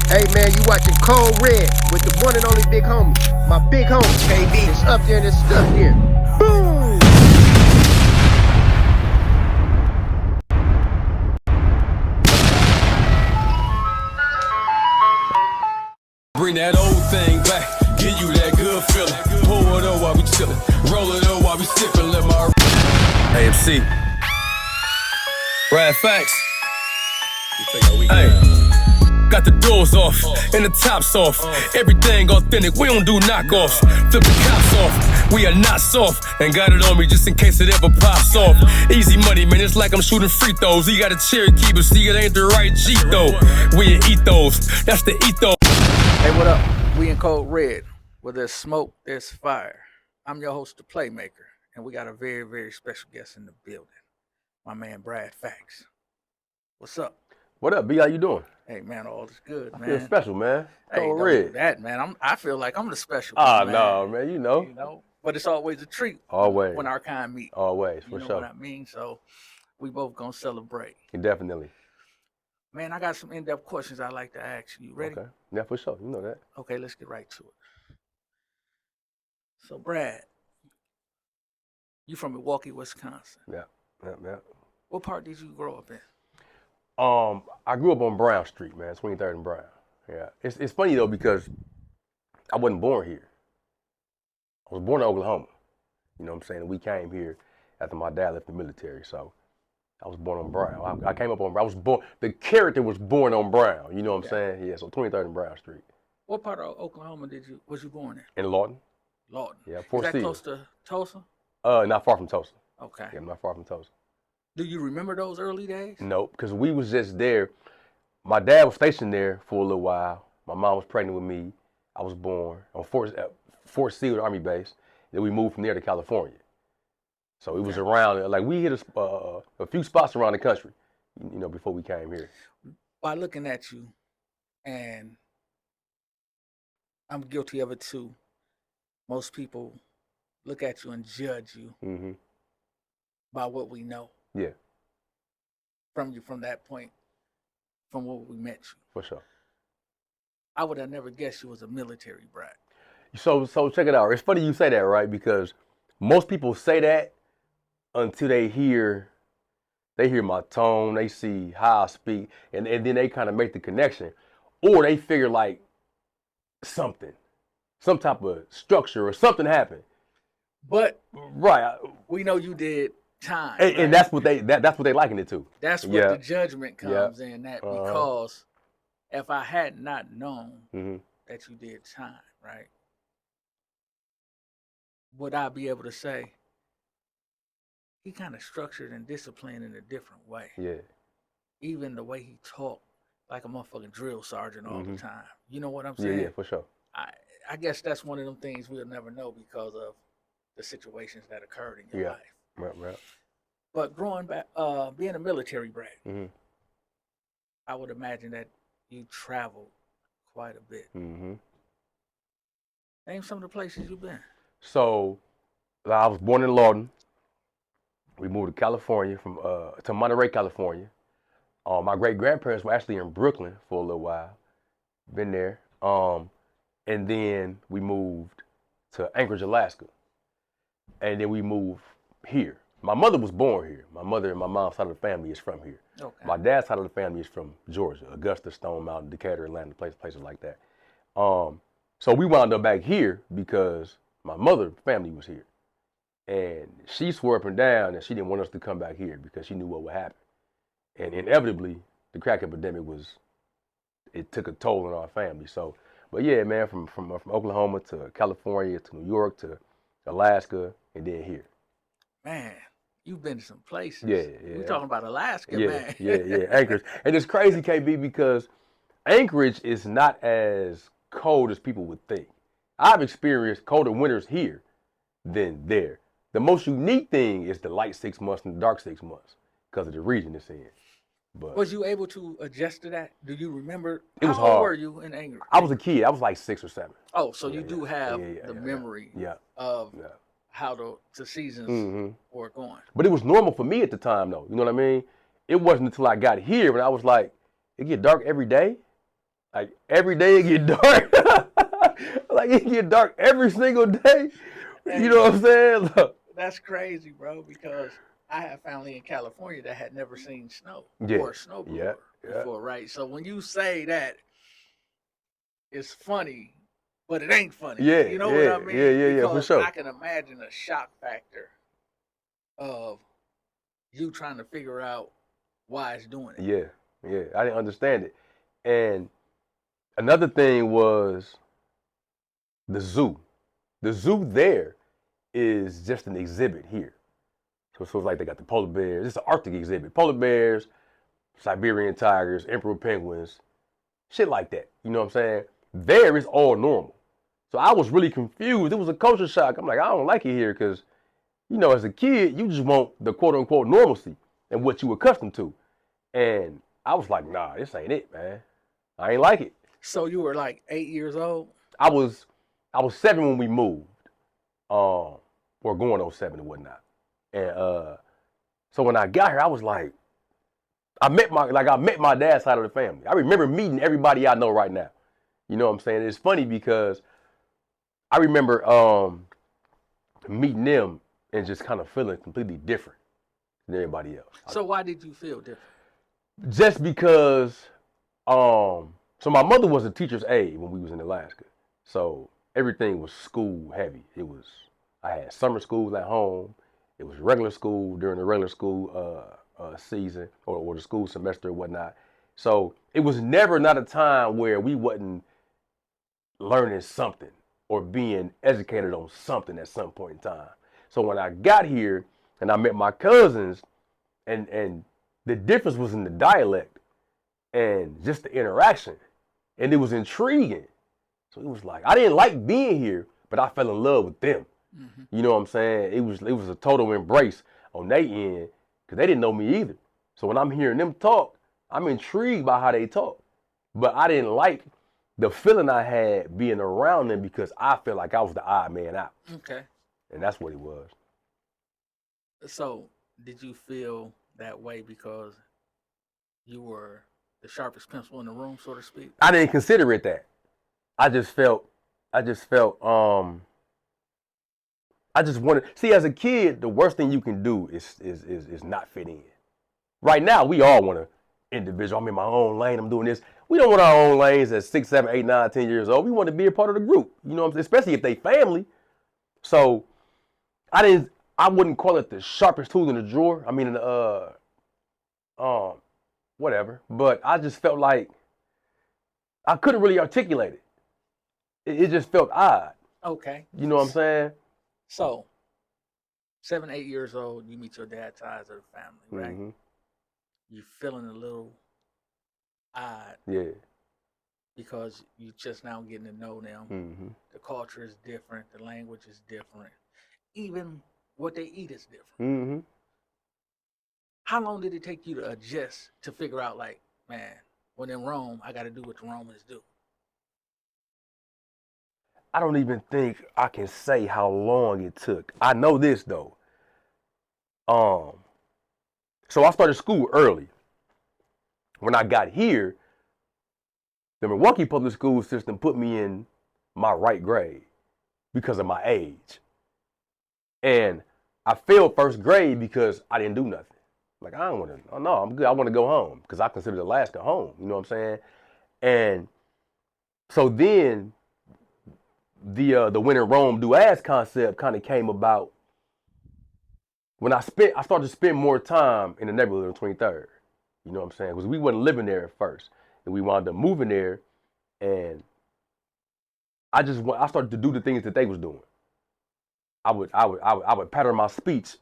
Hey man, you watching Cold Red with the one and only big homie. My big homie, KB. It's up there and it's stuck here. Boom! Bring that old thing back, give you that good feeling. Pour it up while we chillin', roll it up while we sippin'. Let my AMC, Brad Facts. Hey. Got the doors off and the tops off. Everything authentic, we don't do knockoffs. Flip the cops off, we are not soft. And got it on me just in case it ever pops off. Easy money, man, it's like I'm shooting free throws. He got a Cherokee, but see, it ain't the right Jeep though. We in ethos, that's the ethos. Hey, what up? We in Cold Red. Where there's smoke, there's fire. I'm your host, the Playmaker, and we got a very, very special guest in the building. My man, Brad Facts. What's up? What up, B? How you doing? Hey, man, all is good, man. I feel special, man. Hey, Cold don't Red. do that, man. I feel like I'm the special Ah, one, man. no, man, you know. But it's always a treat. Always. When our kind meet. Always, you for know sure. what I mean? So we both gonna celebrate. Definitely. Man, I got some in-depth questions I'd like to ask you. You ready? Okay. Yeah, for sure. You know that. Okay, let's get right to it. So, Brad, you from Milwaukee, Wisconsin. Yeah. What part did you grow up in? I grew up on Brown Street, man, 23rd and Brown. Yeah. It's funny though because I wasn't born here. I was born in Oklahoma. You know what I'm saying? We came here after my dad left the military, so I was born on Brown. I came up on Brown. I was born. The character was born on Brown. You know what I'm saying? Yeah. So 23rd and Brown Street. What part of Oklahoma was you born in? In Lawton. Lawton. Yeah. Is that close to Tulsa? Not far from Tulsa. Okay. Yeah, not far from Tulsa. Do you remember those early days? No, because we was just there. My dad was stationed there for a little while. My mom was pregnant with me. I was born on Fort Sill Army Base. Then we moved from there to California. So it was around, like we hit a few spots around the country, you know, before we came here. By looking at you, and I'm guilty of it too, most people look at you and judge you by what we know. Yeah. From you, from that point, from what we met you. For sure. I would have never guessed you was a military brat. So check it out. It's funny you say that, right? Because most people say that until they hear my tone, they see how I speak, and then they kind of make the connection. Or they figure like some type of structure or something happened. But right, we know you did time. And that's what they liken it to. That's what the judgment comes in that Uh-huh. because if I had not known that you did time, right, would I be able to say he kind of structured and disciplined in a different way? Yeah. Even the way he talked like a motherfucking drill sergeant all the time. You know what I'm saying? Yeah, for sure. I guess that's one of them things we'll never know because of the situations that occurred in your life. Right. But growing back, being a military brat, I would imagine that you traveled quite a bit. Name some of the places you've been. So, I was born in Lawton. We moved to California to Monterey, California. My great grandparents were actually in Brooklyn for a little while. Been there. And then we moved to Anchorage, Alaska. And then we moved here. My mother was born here. My mother and my mom's side of the family is from here. Okay. My dad's side of the family is from Georgia, Augusta, Stone Mountain, Decatur, Atlanta, places like that. So we wound up back here because my mother's family was here. And she swore up and down that she didn't want us to come back here because she knew what would happen. And inevitably, the crack epidemic it took a toll on our family. So, but yeah, man, from Oklahoma to California to New York to Alaska and then here. Man, you've been to some places. Yeah. We're talking about Alaska, man. Yeah, Anchorage. And it's crazy, KB, because Anchorage is not as cold as people would think. I've experienced colder winters here than there. The most unique thing is the light 6 months and the dark 6 months because of the region it's in. But was you able to adjust to that? Do you remember? It was how old hard. were you in Anchorage? I was a kid. I was like 6 or 7. Oh, so you do have the memory of how the seasons were going. But it was normal for me at the time, though. You know what I mean? It wasn't until I got here when I was like, it get dark every day. Like every day it get dark. Like it get dark every single day. Hey, You know what I'm saying? Look. that's crazy, bro, because I have family in California that had never seen snow Yeah. or a snowblower Yeah. before, right? So when you say that, it's funny, but it ain't funny. Yeah. You know what I mean? Yeah, for Because sure. I can imagine a shock factor of you trying to figure out why it's doing it. Yeah. I didn't understand it. And another thing was the zoo. The zoo there is just an exhibit here. So it's like they got the polar bears. It's an Arctic exhibit. Polar bears, Siberian tigers, emperor penguins, shit like that. You know what I'm saying? There is all normal. So I was really confused. It was a culture shock. I'm like, I don't like it here because, you know, as a kid, you just want the quote unquote normalcy and what you accustomed to. And I was like, nah, this ain't it, man. I ain't like it. So you were like 8 years old? I was 7 when we moved. Or going on 7 and whatnot. And so when I got here, I was like, I met my dad's side of the family. I remember meeting everybody I know right now. You know what I'm saying? It's funny because I remember meeting them and just kind of feeling completely different than everybody else. So why did you feel different? Just because so my mother was a teacher's aide when we was in Alaska. So everything was school heavy. I had summer schools at home. It was regular school during the regular school season or the school semester or whatnot. So it was never not a time where we wasn't learning something or being educated on something at some point in time. So when I got here and I met my cousins and the difference was in the dialect and just the interaction. And it was intriguing. So it was like, I didn't like being here, but I fell in love with them. Mm-hmm. You know what I'm saying? It was a total embrace on their end because they didn't know me either. So when I'm hearing them talk, I'm intrigued by how they talk. But I didn't like the feeling I had being around them because I felt like I was the odd man out. Okay. And that's what it was. So did you feel that way because you were the sharpest pencil in the room, so to speak? I didn't consider it that. I just felt I just wanted, see, as a kid, the worst thing you can do is not fit in. Right now, we all want to individual. I'm in my own lane. I'm doing this. We don't want our own lanes at 6, 7, 8, 9, 10 years old. We want to be a part of the group. You know what I'm saying? Especially if they family. So I wouldn't call it the sharpest tool in the drawer. I mean, whatever. But I just felt like I couldn't really articulate it. It just felt odd. Okay. You know what I'm saying? So, 7, 8 years old, you meet your dad's side of the family, right? Mm-hmm. You're feeling a little odd. Yeah. Because you just now getting to know them. Mm-hmm. The culture is different. The language is different. Even what they eat is different. Mm-hmm. How long did it take you to adjust to figure out, like, man, when in Rome, I got to do what the Romans do? I don't even think I can say how long it took. I know this though. So I started school early. When I got here, the Milwaukee public school system put me in my right grade because of my age. And I failed first grade because I didn't do nothing. Like, I don't want to, oh no, I'm good. I want to go home because I consider Alaska home. You know what I'm saying? And so then the when in Rome do as concept kind of came about when I started to spend more time in the neighborhood of 23rd. You know what I'm saying? Because we wasn't living there at first, and we wound up moving there, and I started to do the things that they was doing. I would pattern my speech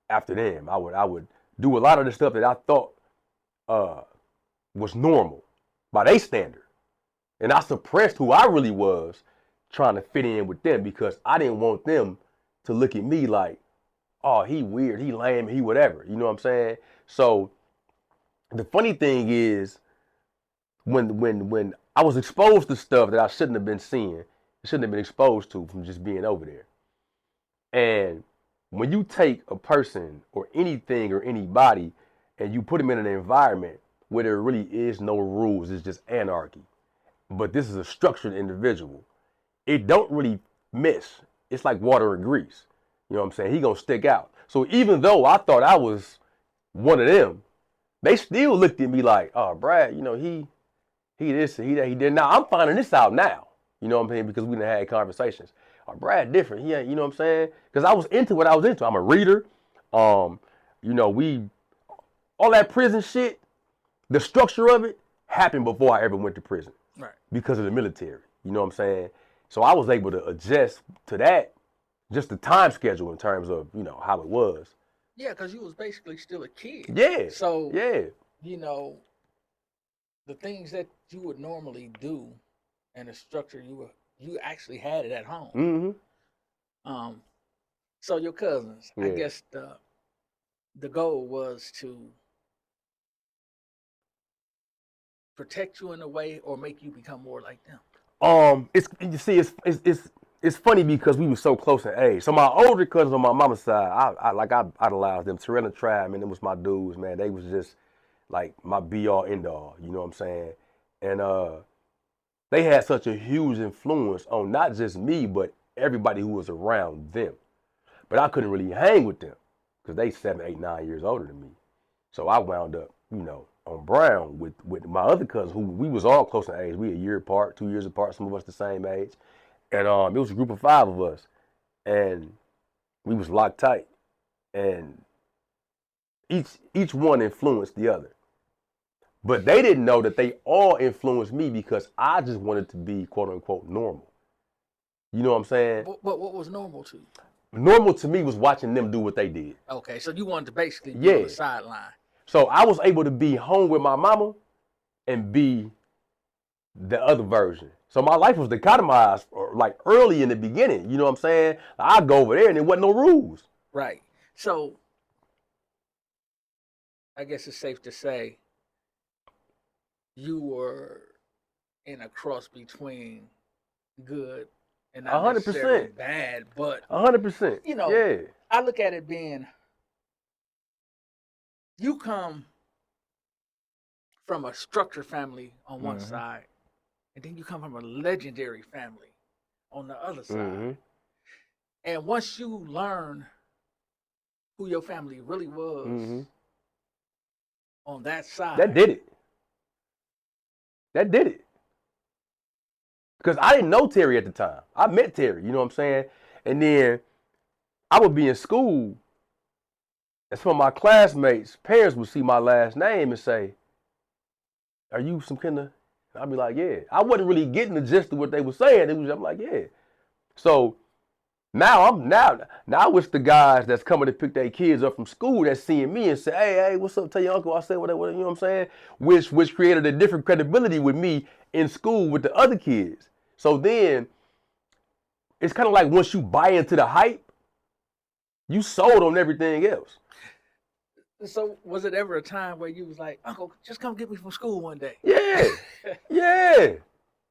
after them. I would do a lot of the stuff that I thought was normal by their standard, and I suppressed who I really was, trying to fit in with them because I didn't want them to look at me like, oh, he weird, he lame, he whatever. You know what I'm saying? So the funny thing is when I was exposed to stuff that I shouldn't have been seeing, shouldn't have been exposed to from just being over there. And when you take a person or anything or anybody and you put them in an environment where there really is no rules, it's just anarchy. but this is a structured individual. It don't really miss. It's like water and grease. You know what I'm saying? He gonna stick out. So even though I thought I was one of them, they still looked at me like, oh, Brad, you know, he this, he that, he did. Now I'm finding this out now. You know what I'm saying? Because we done had conversations. Oh, Brad different. He ain't, you know what I'm saying? Because I was into what I was into. I'm a reader. You know, all that prison shit, the structure of it happened before I ever went to prison. Right. Because of the military. You know what I'm saying? So I was able to adjust to that, just the time schedule in terms of, you know, how it was. Yeah, because you was basically still a kid. Yeah. So, yeah. you know, the things that you would normally do and the structure you actually had it at home. Mm-hmm. So your cousins, I Yeah. guess the goal was to protect you in a way or make you become more like them. It's funny because we were so close in age. So my older cousins on my mama's side, I idolized them. Terrell and Trav, man, them was my dudes, man. They was just like my be all end all. You know what I'm saying? And they had such a huge influence on not just me, but everybody who was around them. But I couldn't really hang with them because they 7, 8, 9 years older than me. So I wound up, you know, on Brown with my other cousins who we was all close in age. We a year apart, 2 years apart, some of us the same age. And it was a group of 5 of us. And we was locked tight. And each one influenced the other. But they didn't know that they all influenced me because I just wanted to be quote unquote normal. You know what I'm saying? But what was normal to you? Normal to me was watching them do what they did. Okay, so you wanted to basically be on the sideline. So I was able to be home with my mama and be the other version. So my life was dichotomized like early in the beginning. You know what I'm saying? I'd go over there and there wasn't no rules. Right. So I guess it's safe to say you were in a cross between good and not 100%. necessarily bad, but 100%. you know, yeah. I look at it being you come from a structured family on one side, and then you come from a legendary family on the other side. And once you learn who your family really was on that side, That did it. That did it. Because I didn't know Terry at the time. I met Terry, you know what I'm saying? And then I would be in school, and some of my classmates' parents would see my last name and say, are you some kind of, I'd be like, yeah. I wasn't really getting the gist of what they were saying. I'm like, yeah. So now it's the guys that's coming to pick their kids up from school that's seeing me and say, hey, what's up? Tell your uncle I said whatever, you know what I'm saying? Which created a different credibility with me in school with the other kids. So then it's kind of like once you buy into the hype, you sold on everything else. So was it ever a time where you was like, Uncle, just come get me from school one day? Yeah. Yeah.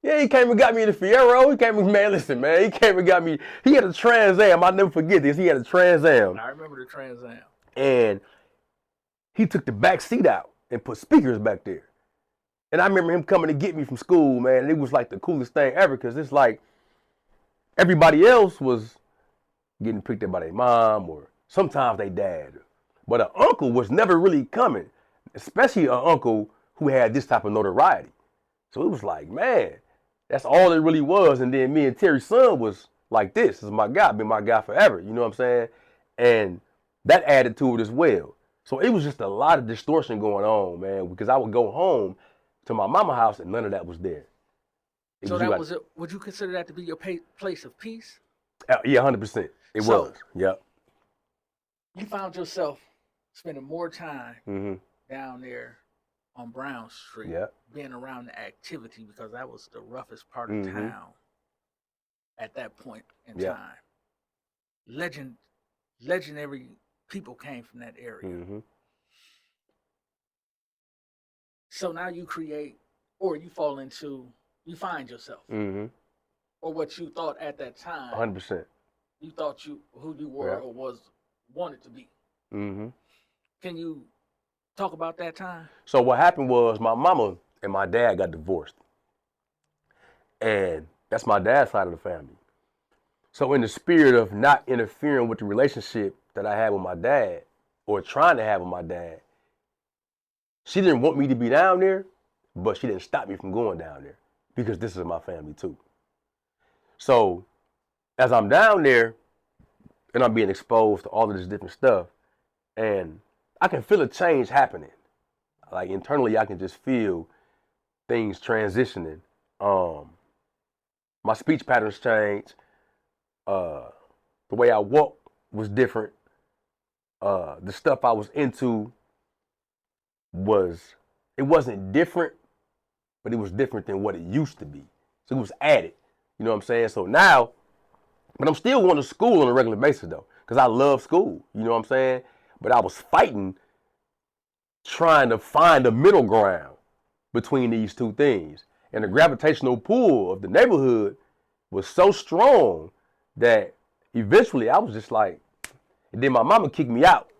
Yeah, he came and got me in the Fiero. He came and, man, listen, man, he came and got me. He had a Trans Am. I'll never forget this. He had a Trans Am. I remember the Trans Am. And he took the back seat out and put speakers back there. And I remember him coming to get me from school, man. And it was like the coolest thing ever because it's like everybody else was getting picked up by their mom or sometimes their dad. But an uncle was never really coming, especially an uncle who had this type of notoriety. So it was like, man, that's all it really was. And then me and Terry's son was like this is my guy, been my guy forever. You know what I'm saying? And that added to it as well. So it was just a lot of distortion going on, man, because I would go home to my mama's house and none of that was there. So that was it. Would you consider that to be your place of peace? Yeah, 100%. It was. Yep. You found yourself spending more time down there on Brown Street, being around the activity because that was the roughest part of town at that point in time. Legendary people came from that area. So now you create, or you fall into, you find yourself, or what you thought at that time. 100%. You thought who you were or wanted to be. Can you talk about that time? So what happened was my mama and my dad got divorced. And that's my dad's side of the family. So in the spirit of not interfering with the relationship that I had with my dad, or trying to have with my dad, she didn't want me to be down there, but she didn't stop me from going down there because this is my family too. So as I'm down there and I'm being exposed to all of this different stuff, and I can feel a change happening. Like internally, I can just feel things transitioning. My speech patterns changed. The way I walk was different. The stuff I was into it wasn't different, but it was different than what it used to be. So it was added. You know what I'm saying? So now, but I'm still going to school on a regular basis though, because I love school. You know what I'm saying? But I was fighting, trying to find a middle ground between these two things. And the gravitational pull of the neighborhood was so strong that eventually I was just like, and then my mama kicked me out.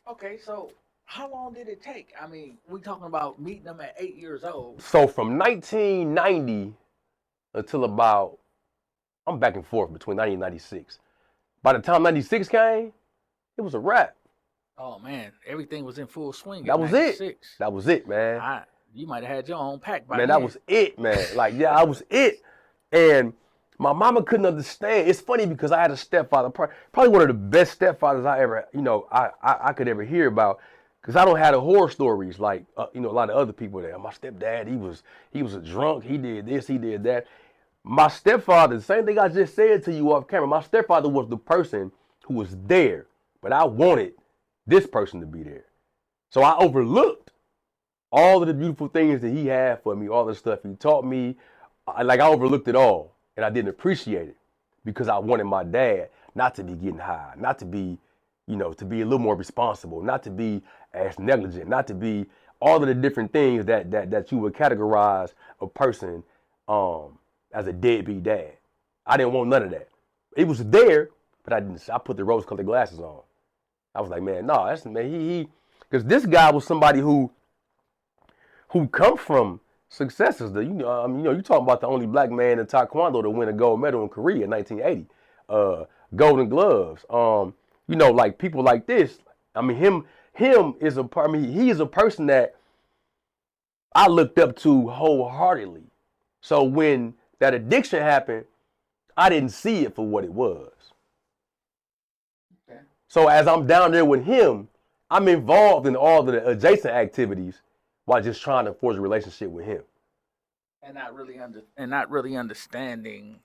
Okay, so how long did it take? I mean, we talking about meeting them at 8 years old. So from 1990 until about, I'm back and forth between 90 and 96. By the time 96 came, it was a wrap. Oh man, everything was in full swing. That was 96. it. That was it, man. You might have had your own pack by man, then. that was it, man. Like, yeah, I was it. And my mama couldn't understand. It's funny because I had a stepfather, probably one of the best stepfathers I ever, I could ever hear about. Because I don't have the horror stories like, a lot of other people there. My stepdad, he was a drunk. He did this, he did that. My stepfather, the same thing I just said to you off camera, my stepfather was the person who was there, but I wanted this person to be there. So I overlooked all of the beautiful things that he had for me, all the stuff he taught me. I overlooked it all, and I didn't appreciate it because I wanted my dad not to be getting high, not to be, to be a little more responsible, not to be as negligent, not to be all of the different things that you would categorize a person as a deadbeat dad. I didn't want none of that. It was there, but I put the rose-colored glasses on. I was like, man, no, because this guy was somebody who come from successes. You talking about the only black man in Taekwondo to win a gold medal in Korea in 1980, Golden Gloves. Like people like this. I mean, him is he is a person that I looked up to wholeheartedly. So when that addiction happened, I didn't see it for what it was. Okay. So as I'm down there with him, I'm involved in all of the adjacent activities while just trying to forge a relationship with him. And not really understanding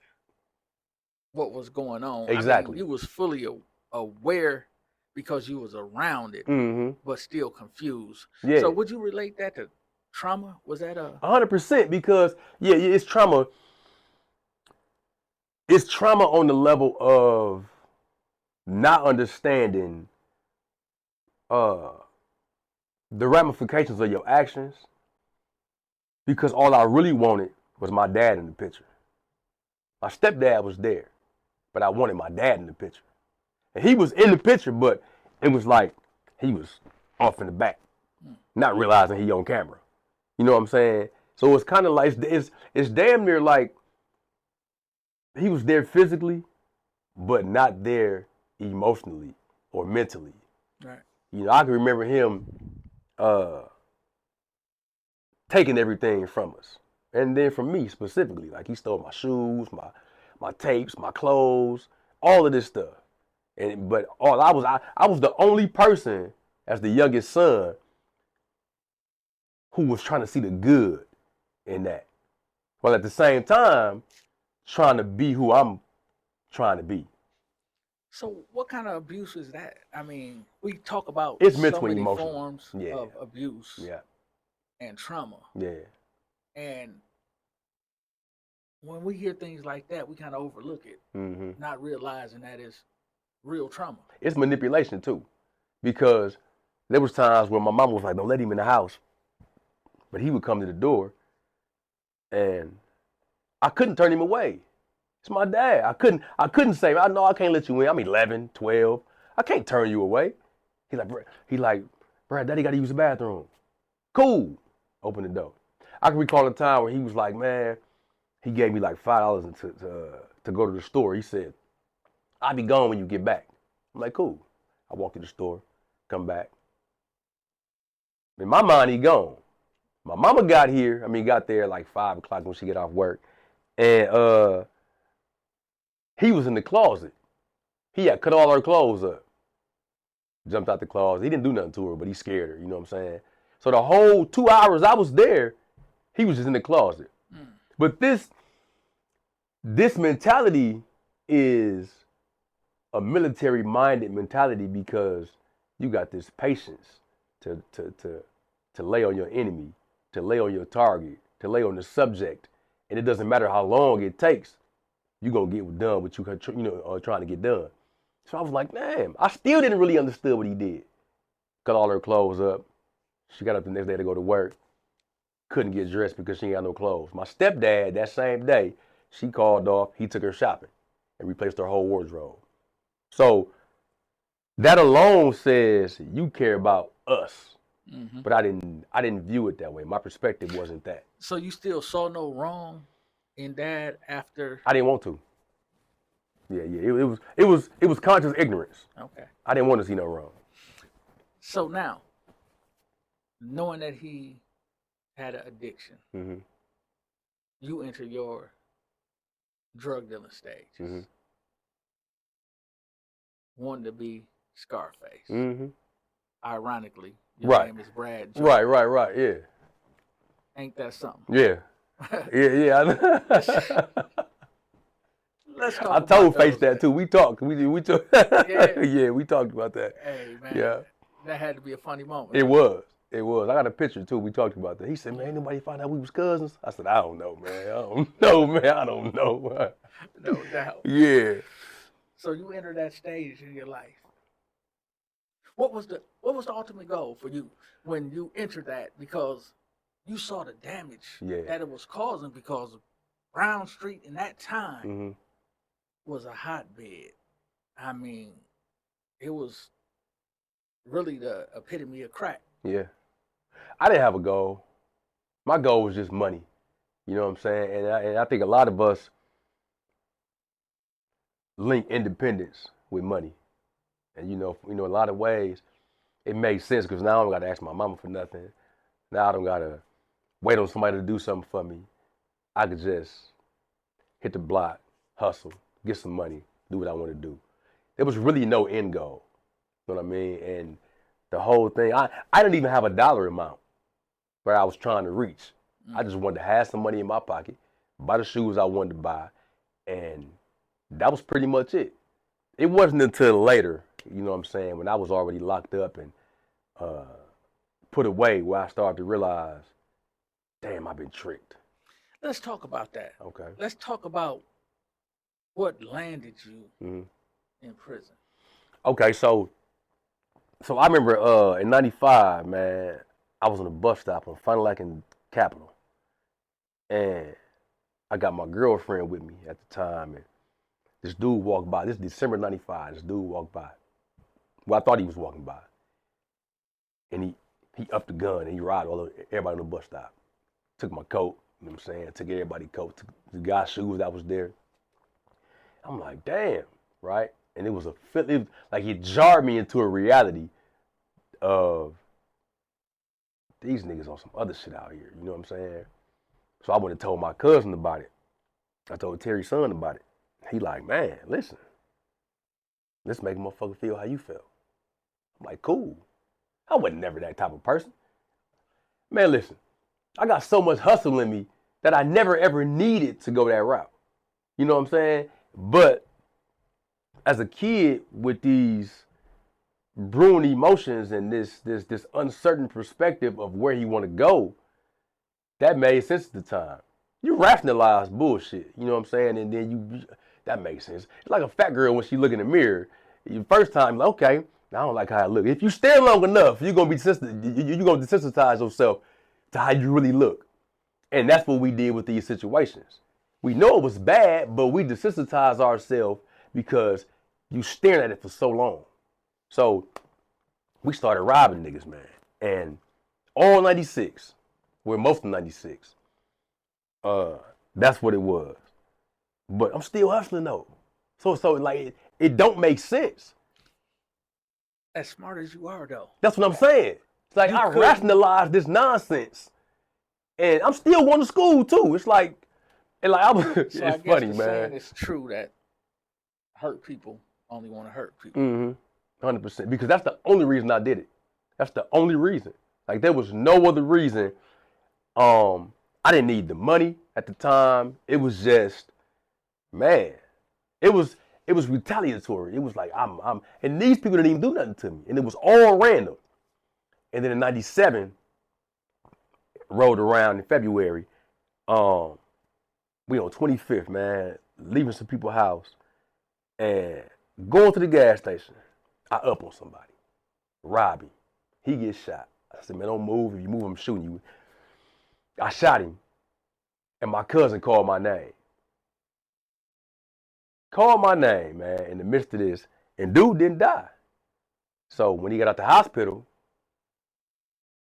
what was going on. Exactly. I mean, you was fully aware because you was around it, but still confused. Yeah. So would you relate that to trauma? Was that 100%? Because it's trauma. It's trauma on the level of not understanding the ramifications of your actions, because all I really wanted was my dad in the picture. My stepdad was there, but I wanted my dad in the picture. And he was in the picture, but it was like he was off in the back, not realizing he on camera. You know what I'm saying? So it's kind of like, it's damn near like he was there physically, but not there emotionally or mentally. Right. I can remember him taking everything from us. And then from me specifically, like he stole my shoes, my tapes, my clothes, all of this stuff. But I was the only person as the youngest son who was trying to see the good in that. While at the same time, trying to be who I'm trying to be. So what kind of abuse is that? I mean, we talk about it's so mental many emotional forms of abuse and trauma. Yeah. And when we hear things like that, we kind of overlook it, not realizing that it's real trauma. It's manipulation too, because there was times where my mom was like, don't let him in the house. But he would come to the door and I couldn't turn him away. It's my dad. I couldn't say, I know I can't let you in. I'm 11, 12. I can't turn you away. He's like, Brad, Daddy got to use the bathroom. Cool. Open the door. I can recall a time where he was like, man, he gave me like $5 to go to the store. He said, "I'll be gone when you get back." I'm like, cool. I walk to the store, come back. In my mind, he gone. My mama got there like 5 o'clock when she get off work. And he was in the closet. He had cut all her clothes up. Jumped out the closet. He didn't do nothing to her, but he scared her, you know what I'm saying? So the whole 2 hours I was there, he was just in the closet. But this mentality is a military-minded mentality because you got this patience to lay on your enemy, to lay on your target, to lay on the subject, and it doesn't matter how long it takes, you're gonna get done what you trying to get done. So I was like, damn, I still didn't really understand what he did. Cut all her clothes up. She got up the next day to go to work. Couldn't get dressed because she ain't got no clothes. My stepdad, that same day, she called off. He took her shopping and replaced her whole wardrobe. So that alone says you care about us. Mm-hmm. But I didn't view it that way. My perspective wasn't that. So you still saw no wrong in Dad after? I didn't want to. Yeah. It was conscious ignorance. Okay. I didn't want to see no wrong. So now, knowing that he had an addiction, mm-hmm. you enter your drug dealing stage. Mm-hmm. Wanting to be Scarface. Mm-hmm. Ironically, your name is Brad Jones. Right, yeah. Ain't that something? Yeah. Yeah. Let's talk I told Face that too. We talked. We talked. Yeah, we talked about that. Hey, man. Yeah. That had to be a funny moment. It was. I got a picture too. We talked about that. He said, "Man, ain't nobody find out we was cousins?" I said, "I don't know, man. I don't know." No doubt. Yeah. So you enter that stage in your life. What was the ultimate goal for you when you entered that? Because you saw the damage that it was causing, because Brown Street in that time mm-hmm. was a hotbed. I mean, it was really the epitome of crack. Yeah. I didn't have a goal. My goal was just money. You know what I'm saying? And I think a lot of us link independence with money. And in a lot of ways, it made sense because now I don't got to ask my mama for nothing. Now I don't got to wait on somebody to do something for me. I could just hit the block, hustle, get some money, do what I want to do. There was really no end goal. You know what I mean? And the whole thing, I didn't even have a dollar amount where I was trying to reach. I just wanted to have some money in my pocket, buy the shoes I wanted to buy, and that was pretty much it. It wasn't until later, you know what I'm saying, when I was already locked up and put away, where I started to realize, damn, I've been tricked. Let's talk about that. Okay. Let's talk about what landed you mm-hmm. in prison. Okay, so I remember in 95, man, I was on a bus stop on Fun Lake and Capitol. And I got my girlfriend with me at the time. And this dude walked by. This is December 95. This dude walked by. Well, I thought he was walking by. And he upped the gun and he rided everybody on the bus stop. Took my coat, you know what I'm saying? Took everybody's coat, took the guy's shoes that was there. I'm like, damn, right? And it was like it jarred me into a reality of these niggas on some other shit out here, you know what I'm saying? So I went and told my cousin about it. I told Terry's son about it. He like, man, listen, let's make a motherfucker feel how you feel. I'm like, cool. I wasn't never that type of person. Man, listen, I got so much hustle in me that I never ever needed to go that route. You know what I'm saying? But as a kid with these brewing emotions and this uncertain perspective of where he want to go, that made sense at the time. You rationalize bullshit, you know what I'm saying? And then that makes sense. It's like a fat girl when she look in the mirror. The first time, like, okay, I don't like how I look. If you stare long enough, you're gonna desensitize yourself to how you really look. And that's what we did with these situations. We know it was bad, but we desensitize ourselves because you staring at it for so long. So we started robbing niggas, man. And all 96, well, most of 96, That's what it was. But I'm still hustling though. So like it don't make sense. As smart as you are, though. That's what I'm saying. It's like I rationalize this nonsense, and I'm still going to school too. It's like, and like it's So I guess funny, the man. saying is true that hurt people only want to hurt people. 100%. Because that's the only reason I did it. That's the only reason. Like there was no other reason. I didn't need the money at the time. It was just, man, it was retaliatory. It was like and these people didn't even do nothing to me, and it was all random. And then in '97, rolled around in February. We on 25th, man, leaving some people's house and going to the gas station. I up on somebody, rob him. He gets shot. I said, man, don't move. If you move, I'm shooting you. I shot him, and my cousin called my name. Called my name, man, in the midst of this, and dude didn't die. So when he got out the hospital,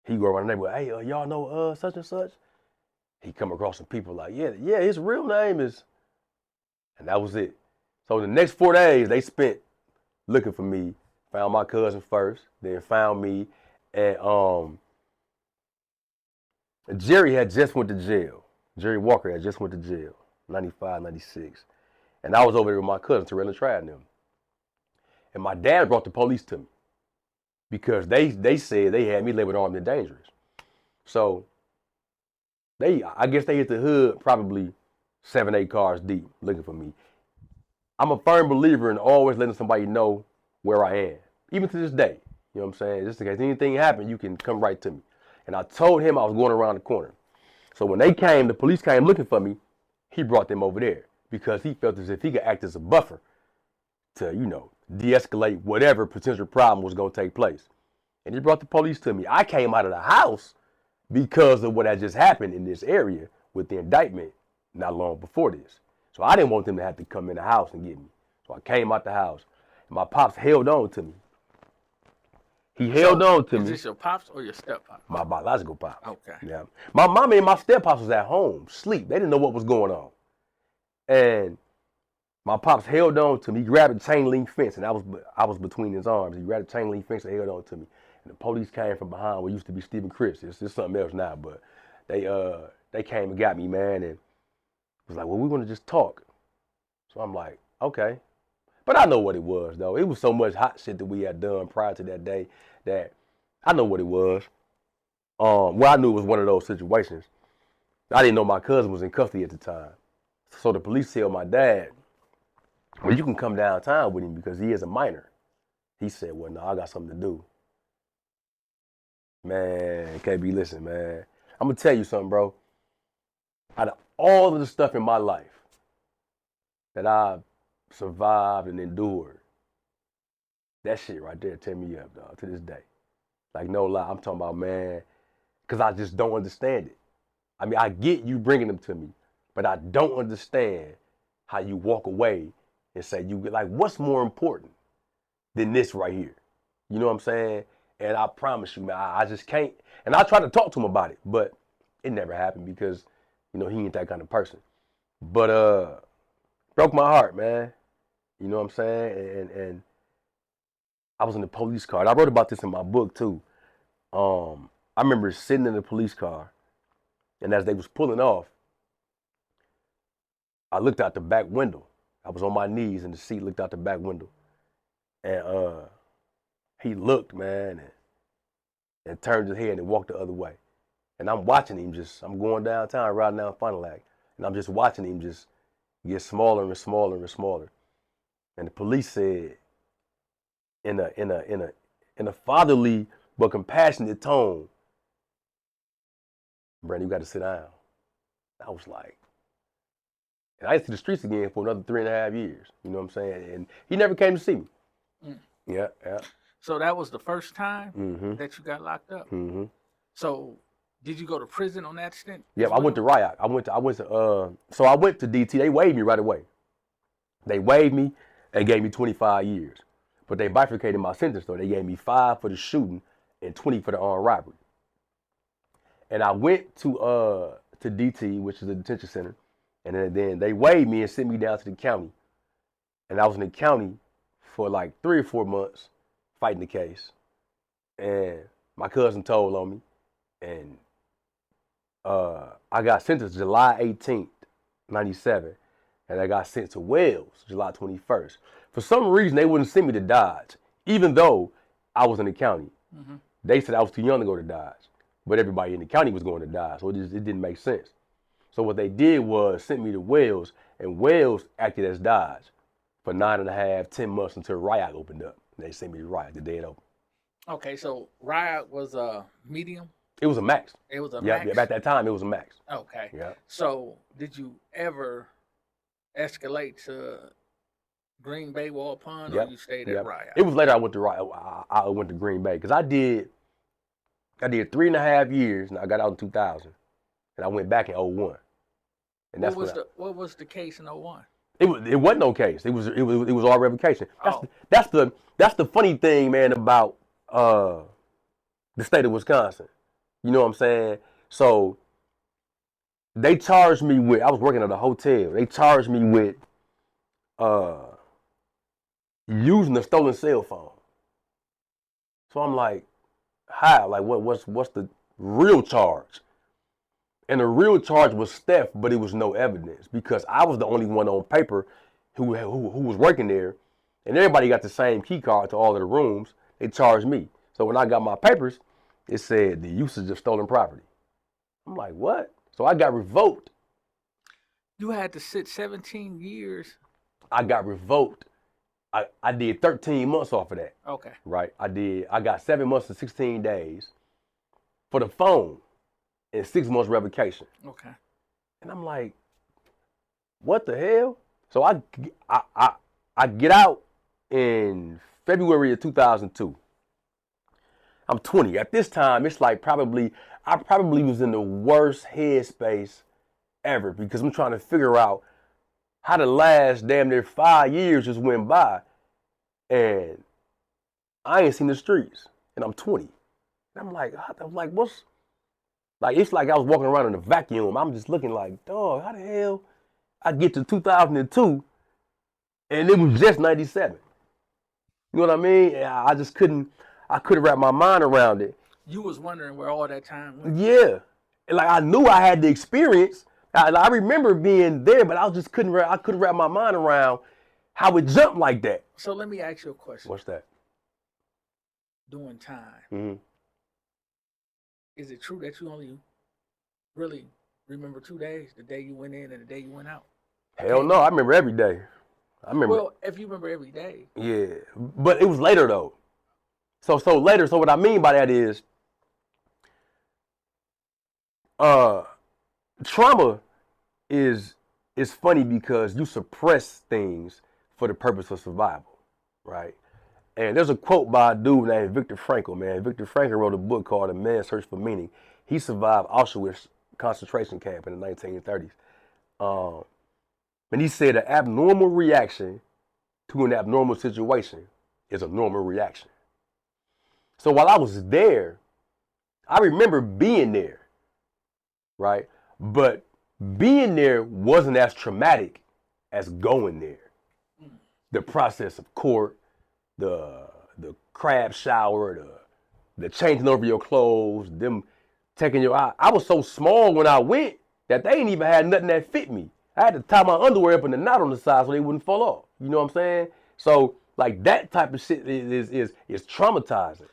he go around the neighborhood, hey, y'all know such and such? He come across some people like, yeah, his real name is, and that was it. So the next 4 days, they spent looking for me, found my cousin first, then found me, and Jerry had just went to jail. Jerry Walker had just went to jail, 95, 96. And I was over there with my cousin, Terrell and Trad and them. And my dad brought the police to me because they said they had me labeled armed and dangerous. So I guess they hit the hood probably 7, 8 cars deep looking for me. I'm a firm believer in always letting somebody know where I am, even to this day. You know what I'm saying? Just in case anything happened, you can come right to me. And I told him I was going around the corner. So when they came, the police came looking for me, he brought them over there because he felt as if he could act as a buffer to, de-escalate whatever potential problem was going to take place. And he brought the police to me. I came out of the house because of what had just happened in this area with the indictment not long before this. So I didn't want them to have to come in the house and get me. So I came out the house. And my pops held on to me. He held on to me. Is this your pops or your step pops? My biological pops. Okay. Yeah. My mama and my step pops was at home, sleep. They didn't know what was going on. And my pops held on to me. He grabbed a chain link fence, and I was between his arms. He grabbed a chain link fence and held on to me. And the police came from behind what used to be Stephen Chris. It's something else now, but they came and got me, man, and was like, well, we want to just talk. So I'm like, okay. But I know what it was, though. It was so much hot shit that we had done prior to that day that I know what it was. Well, I knew it was one of those situations. I didn't know my cousin was in custody at the time. So the police tell my dad, well, you can come downtown with him because he is a minor. He said, well, no, I got something to do. Man, KB, listen, man. I'm going to tell you something, bro. Out of all of the stuff in my life that I survived and endured, that shit right there tear me up, dog, to this day. Like, no lie, I'm talking about, man, because I just don't understand it. I mean, I get you bringing them to me, but I don't understand how you walk away and say, what's more important than this right here? You know what I'm saying? And I promise you, man, I just can't. And I tried to talk to him about it, but it never happened because, he ain't that kind of person. But broke my heart, man. You know what I'm saying? And I was in the police car. And I wrote about this in my book, too. I remember sitting in the police car, and as they was pulling off, I looked out the back window. I was on my knees in the seat, looked out the back window. And he looked, man, and turned his head and walked the other way. And I'm watching him I'm going downtown, riding down Fun Lag, and I'm just watching him just get smaller and smaller and smaller. And the police said, in a fatherly but compassionate tone, Brandon, you got to sit down. I was like, and I used to the streets again for another 3.5 years. You know what I'm saying? And he never came to see me. Mm. Yeah. So that was the first time that you got locked up. Mm-hmm. So did you go to prison on that stint? Yeah, I went to Riot. I went to DT. They waived me right away. They waived me and gave me 25 years. But they bifurcated my sentence, though. They gave me 5 for the shooting and 20 for the armed robbery. And I went to DT, which is a detention center, And then they weighed me and sent me down to the county. And I was in the county for like 3 or 4 months fighting the case. And my cousin told on me. And I got sentenced July 18th, 97. And I got sent to Wales July 21st. For some reason, they wouldn't send me to Dodge, even though I was in the county. Mm-hmm. They said I was too young to go to Dodge. But everybody in the county was going to Dodge, so it didn't make sense. So what they did was sent me to Wales, and Wales acted as Dodge for 9.5, 10 months until Riot opened up. And they sent me to Riot the day it opened. Okay, so Riot was a medium? It was a max. It was a max? Yeah, at that time, it was a max. Okay. Yeah. So did you ever escalate to Green Bay, Wall Pond, or you stayed at Riot? It was later I went to Riot. I went to Green Bay because I did 3.5 years, and I got out in 2000. And I went back in 01. And that's what was the case in 01? It wasn't no case. It was all revocation. That's the funny thing, man, about the state of Wisconsin. You know what I'm saying? So they charged me with, I was working at a hotel. They charged me with using a stolen cell phone. So I'm like, how? Like what's the real charge? And the real charge was theft, but it was no evidence because I was the only one on paper who was working there, and everybody got the same key card to all of the rooms. They charged me. So when I got my papers, it said the usage of stolen property. I'm like, what? So I got revoked. You had to sit 17 years. I got revoked. I did 13 months off of that. Okay. Right? I got 7 months and 16 days for the phone. And 6 months revocation. Okay. And I'm like, what the hell? So I get out in February of 2002. I'm 20. At this time, it's like I probably was in the worst headspace ever because I'm trying to figure out how the last damn near 5 years just went by and I ain't seen the streets. And I'm 20. And I'm like, what's... Like, it's like I was walking around in a vacuum. I'm just looking like, dog, how the hell I get to 2002 and it was just 97? You know what I mean? I just couldn't wrap my mind around it. You was wondering where all that time went? Yeah. And like, I knew I had the experience. I remember being there, but I couldn't wrap my mind around how it jumped like that. So let me ask you a question. What's that? Doing time. Mm-hmm. Is it true that you only really remember 2 days? The day you went in and the day you went out? Hell no, I remember every day. Well, if you remember every day. Yeah, but it was later though. So later, so what I mean by that is, trauma is funny because you suppress things for the purpose of survival, right? And there's a quote by a dude named Viktor Frankl, man. Viktor Frankl wrote a book called A Man's Search for Meaning. He survived Auschwitz concentration camp in the 1930s. And he said an abnormal reaction to an abnormal situation is a normal reaction. So while I was there, I remember being there, right? But being there wasn't as traumatic as going there. The process of court, the crab shower, the changing over your clothes, them taking your eye. I was so small when I went that they ain't even had nothing that fit me. I had to tie my underwear up in a knot on the side so they wouldn't fall off. You know what I'm saying? So like that type of shit is traumatizing.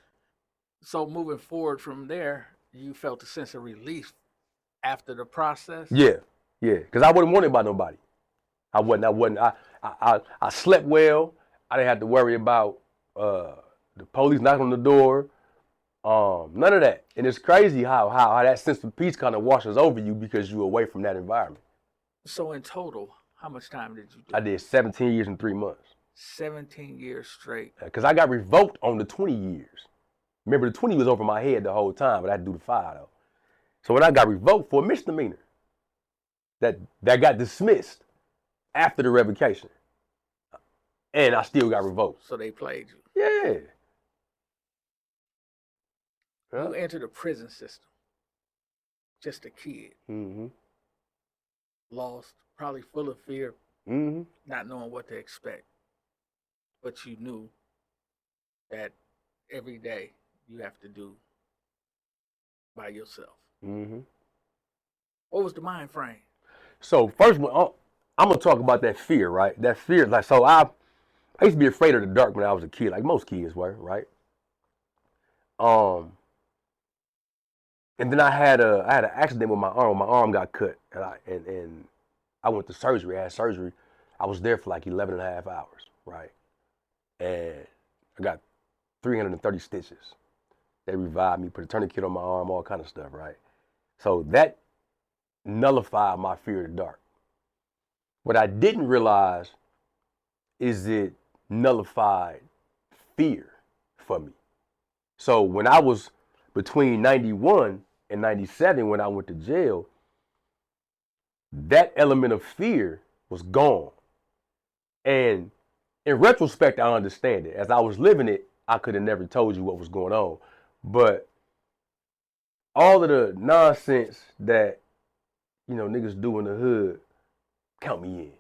So moving forward from there, you felt a sense of relief after the process? Yeah. Because I wasn't wanted by nobody. I slept well. I didn't have to worry about the police knocking on the door. None of that. And it's crazy how that sense of peace kind of washes over you because you're away from that environment. So in total, how much time did you do? I did 17 years and 3 months. 17 years straight. Because I got revoked on the 20 years. Remember, the 20 was over my head the whole time, but I had to do the 5 though. So when I got revoked for a misdemeanor, that got dismissed after the revocation. And I still got revoked. So they played you. Yeah. You entered the prison system. Just a kid. Mm-hmm. lost, probably full of fear, Mm-hmm. not knowing what to expect. But you knew that every day you have to do by yourself. Mm-hmm. What was the mind frame? So first one, I'm gonna talk about that fear, right? That fear, like, so I used to be afraid of the dark when I was a kid, like most kids were, right? Um, and then I had an accident with my arm. My arm got cut, and I went to surgery. I had surgery. I was there for like 11 and a half hours, right? And I got 330 stitches. They revived me, put a tourniquet on my arm, all kind of stuff, right? So that nullified my fear of the dark. What I didn't realize is it nullified fear for me. So when I was between 91 and 97, when I went to jail, that element of fear was gone. And in retrospect, I understand it. As I was living it, I could have never told you what was going on. But all of the nonsense that, niggas do in the hood, count me in.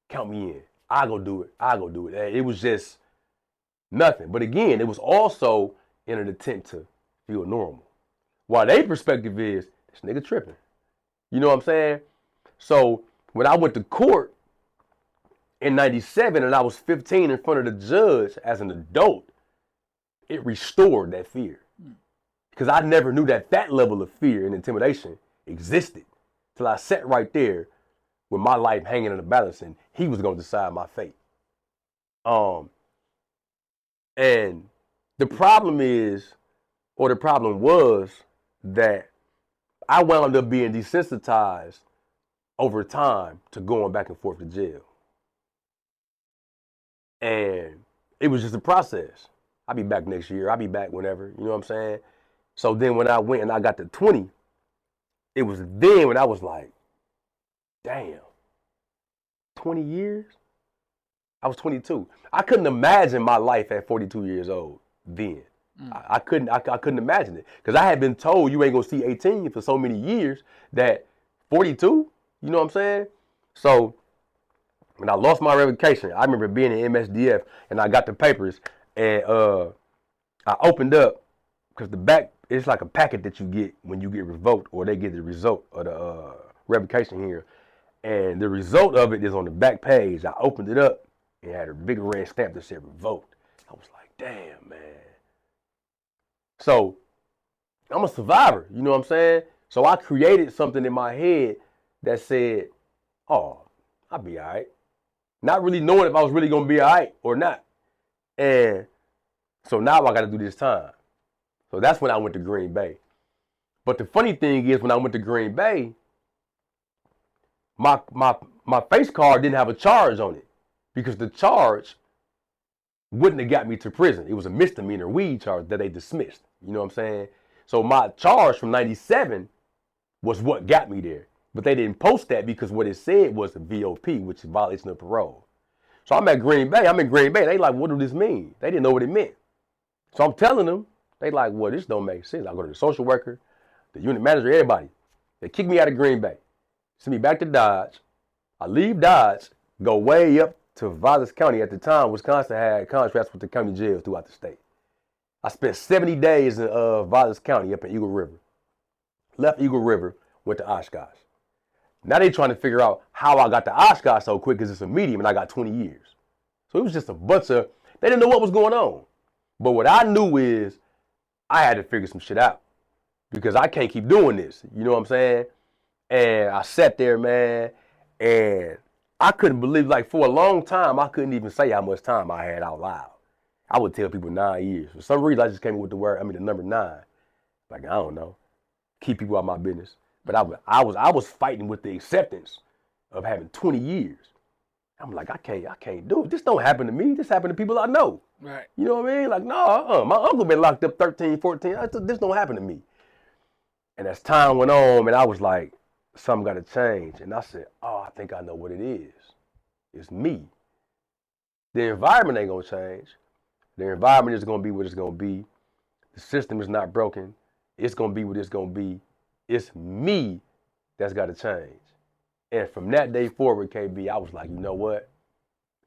Count me in. I go do it. I go do it. It was just nothing. But again, it was also in an attempt to feel normal. While their perspective is, this nigga tripping. You know what I'm saying? So when I went to court in 97 and I was 15 in front of the judge as an adult, it restored that fear. Because I never knew that level of fear and intimidation existed till I sat right there with my life hanging in the balance and he was going to decide my fate. And the problem was that I wound up being desensitized over time to going back and forth to jail. And it was just a process. I'll be back next year. I'll be back whenever, you know what I'm saying? So then when I went and I got to 20, it was then when I was like, damn, 20 years? I was 22. I couldn't imagine my life at 42 years old then. I couldn't imagine it. Because I had been told you ain't gonna see 18 for so many years that 42, you know what I'm saying? So when I lost my revocation, I remember being in MSDF and I got the papers and I opened up because the back, it's like a packet that you get when you get revoked or they get the result of the revocation here. And the result of it is on the back page. I opened it up and it had a big red stamp that said revoked. I was like, damn, man. So I'm a survivor, you know what I'm saying? So I created something in my head that said, oh, I'll be all right. Not really knowing if I was really going to be all right or not. And so now I got to do this time. So that's when I went to Green Bay. But the funny thing is when I went to Green Bay, my face card didn't have a charge on it because the charge wouldn't have got me to prison. It was a misdemeanor weed charge that they dismissed. You know what I'm saying? So my charge from 97 was what got me there. But they didn't post that because what it said was a VOP, which is violation of parole. So I'm at Green Bay. I'm in Green Bay. They like, what does this mean? They didn't know what it meant. So I'm telling them, they like, well, this don't make sense. I go to the social worker, the unit manager, everybody. They kick me out of Green Bay. Send me back to Dodge. I leave Dodge, go way up to Vilas County. At the time, Wisconsin had contracts with the county jails throughout the state. I spent 70 days in Vilas County up in Eagle River. Left Eagle River, went to Oshkosh. Now they trying to figure out how I got to Oshkosh so quick because it's a medium and I got 20 years. So it was just a bunch of, they didn't know what was going on. But what I knew is I had to figure some shit out because I can't keep doing this. You know what I'm saying? And I sat there, man, and I couldn't believe, like, for a long time, I couldn't even say how much time I had out loud. I would tell people 9 years. For some reason, I just came up with the number 9. Like, I don't know. Keep people out of my business. But I was fighting with the acceptance of having 20 years. I'm like, I can't do it. This don't happen to me. This happened to people I know. Right. You know what I mean? Like, no, my uncle been locked up 13, 14. This don't happen to me. And as time went on, and I was like, something got to change. And I said, oh, I think I know what it is. It's me. The environment ain't going to change. The environment is going to be what it's going to be. The system is not broken. It's going to be what it's going to be. It's me that's got to change. And from that day forward, KB, I was like, you know what?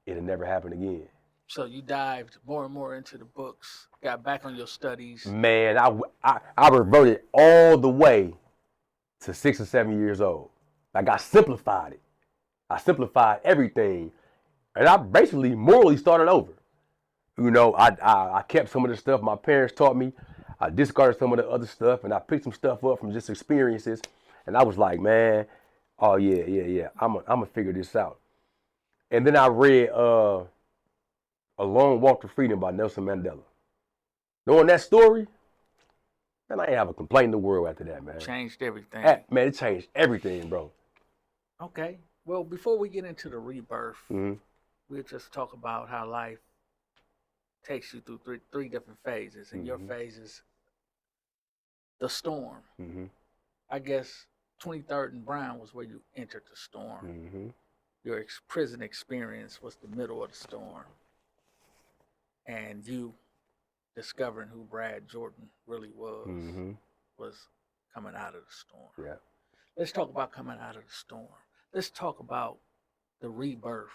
It'll never happen again. So you dived more and more into the books, got back on your studies. Man, I reverted all the way to 6 or 7 years old. Like I simplified it. I simplified everything. And I basically morally started over. You know, I kept some of the stuff my parents taught me. I discarded some of the other stuff, and I picked some stuff up from just experiences. And I was like, man, oh yeah. I'm gonna figure this out. And then I read A Long Walk to Freedom by Nelson Mandela. Knowing that story, man, I ain't have a complaint in the world after that, man. Changed everything. Man, it changed everything, bro. Okay. Well, before we get into the rebirth, we'll just talk about how life takes you through three different phases. And your phase is the storm. I guess 23rd and Brown was where you entered the storm. Your prison experience was the middle of the storm. And you discovering who Brad Jordan really was coming out of the storm. Yeah. Let's talk about coming out of the storm. Let's talk about the rebirth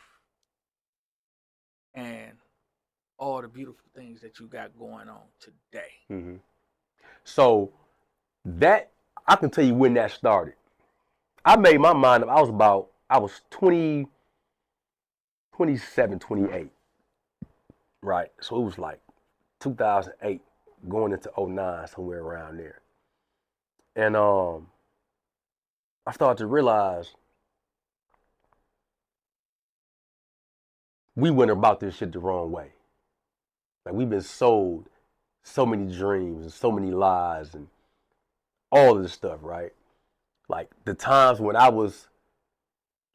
and all the beautiful things that you got going on today. So that, I can tell you when that started. I made my mind up. I was 27, 28. Right. So it was like 2008 going into 09, somewhere around there. And I started to realize we went about this shit the wrong way. Like we've been sold so many dreams and so many lies and all of this stuff, right? Like the times when I was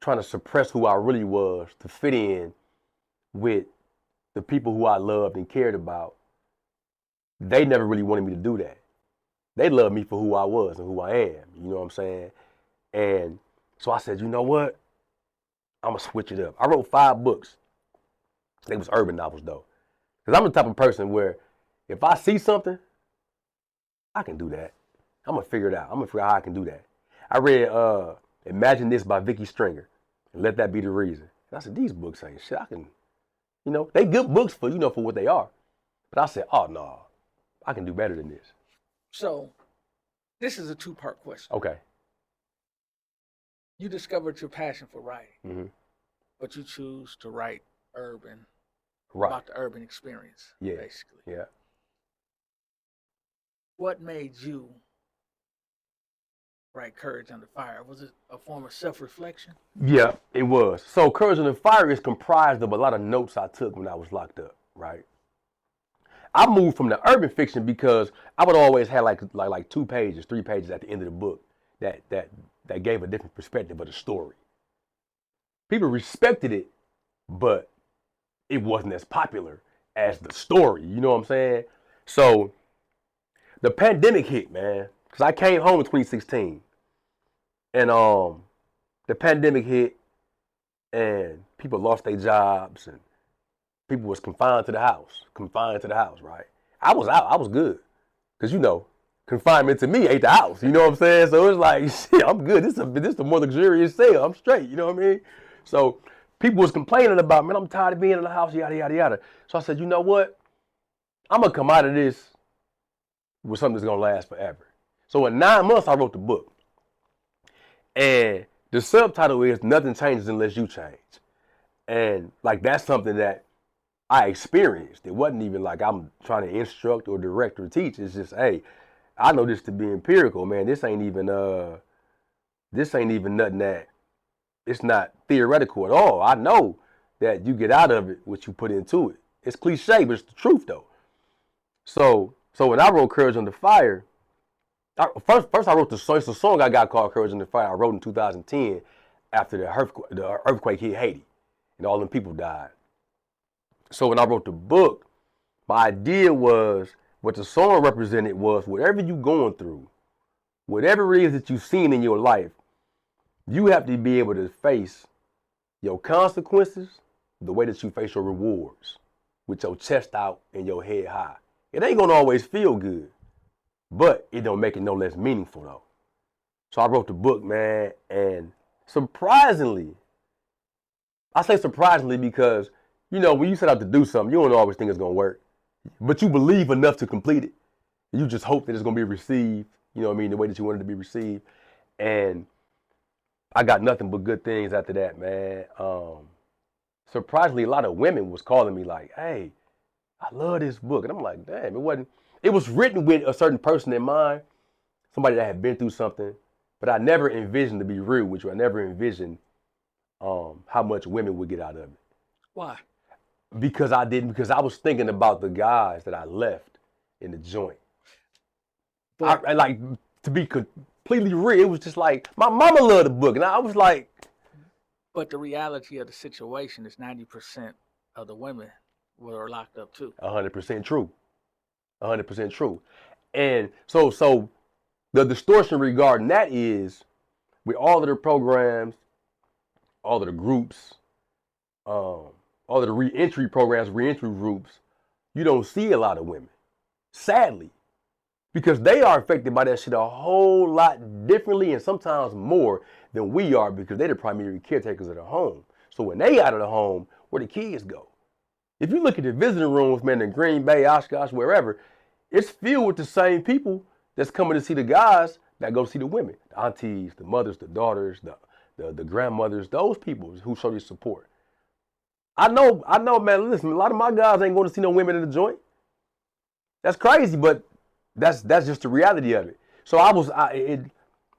trying to suppress who I really was to fit in with the people who I loved and cared about, they never really wanted me to do that. They loved me for who I was and who I am, you know what I'm saying? And so I said, you know what? I'm gonna switch it up. I wrote 5 books. They was urban novels though. Because I'm the type of person where if I see something, I can do that. I'm gonna figure it out. I'm gonna figure out how I can do that. I read Imagine This by Vicky Stringer and Let That Be the Reason. And I said, these books ain't shit. I can, you know, they good books for, you know, for what they are. But I said, oh no, I can do better than this. So this is a 2-part question. Okay. You discovered your passion for writing, but you choose to write urban, about the urban experience, basically. Yeah. What made you write Courage Under Fire? Was it a form of self-reflection? Yeah, it was. So Courage Under Fire is comprised of a lot of notes I took when I was locked up, right? I moved from the urban fiction because I would always have like 2 pages, 3 pages at the end of the book that gave a different perspective of the story. People respected it, but it wasn't as popular as the story, you know what I'm saying? So the pandemic hit, man, because I came home in 2016. And the pandemic hit and people lost their jobs and people was confined to the house, right? I was out, I was good. Because, you know, confinement to me ain't the house, you know what I'm saying? So it's like, shit, I'm good. This is a more luxurious cell. I'm straight, you know what I mean? So people was complaining about, man, I'm tired of being in the house, yada, yada, yada. So I said, you know what? I'm going to come out of this with something that's going to last forever. So in 9 months, I wrote the book. And the subtitle is Nothing Changes Unless You Change. And like that's something that I experienced. It wasn't even like I'm trying to instruct or direct or teach. It's just, hey, I know this to be empirical, man. This ain't even nothing that, it's not theoretical at all. I know that you get out of it what you put into it. It's cliche, but it's the truth though. So when I wrote Courage Under Fire, first I wrote the song. It's a song I got called Courage Under Fire. I wrote in 2010 after the earthquake hit Haiti and all them people died. So when I wrote the book, my idea was, what the song represented was whatever you going through, whatever it is that you've seen in your life, you have to be able to face your consequences the way that you face your rewards, with your chest out and your head high. It ain't gonna always feel good, but it don't make it no less meaningful though. So I wrote the book, man, and Surprisingly, I say surprisingly because, you know, when you set out to do something, you don't always think it's going to work. But you believe enough to complete it. You just hope that it's going to be received, you know what I mean, the way that you want it to be received. And I got nothing but good things after that, man. Surprisingly, a lot of women was calling me like, hey, I love this book. And I'm like, damn, it was written with a certain person in mind, somebody that had been through something, but I never envisioned, to be real with you, I never envisioned how much women would get out of it. Why? Because I was thinking about the guys that I left in the joint. But I like, to be completely real, it was just like, my mama loved the book, and I was like, but the reality of the situation is 90% of the women were locked up too. 100% true. 100% true. And so the distortion regarding that is, with all of the programs, all of the groups, all of the reentry programs, reentry groups, you don't see a lot of women, sadly, because they are affected by that shit a whole lot differently and sometimes more than we are, because they're the primary caretakers of the home. So when they out of the home, where the kids go? If you look at the visiting rooms, man, in Green Bay, Oshkosh, wherever, it's filled with the same people that's coming to see the guys that go see the women, the aunties, the mothers, the daughters, the grandmothers, those people who show you support. I know, man, listen, a lot of my guys ain't going to see no women in the joint. That's crazy, but that's just the reality of it. So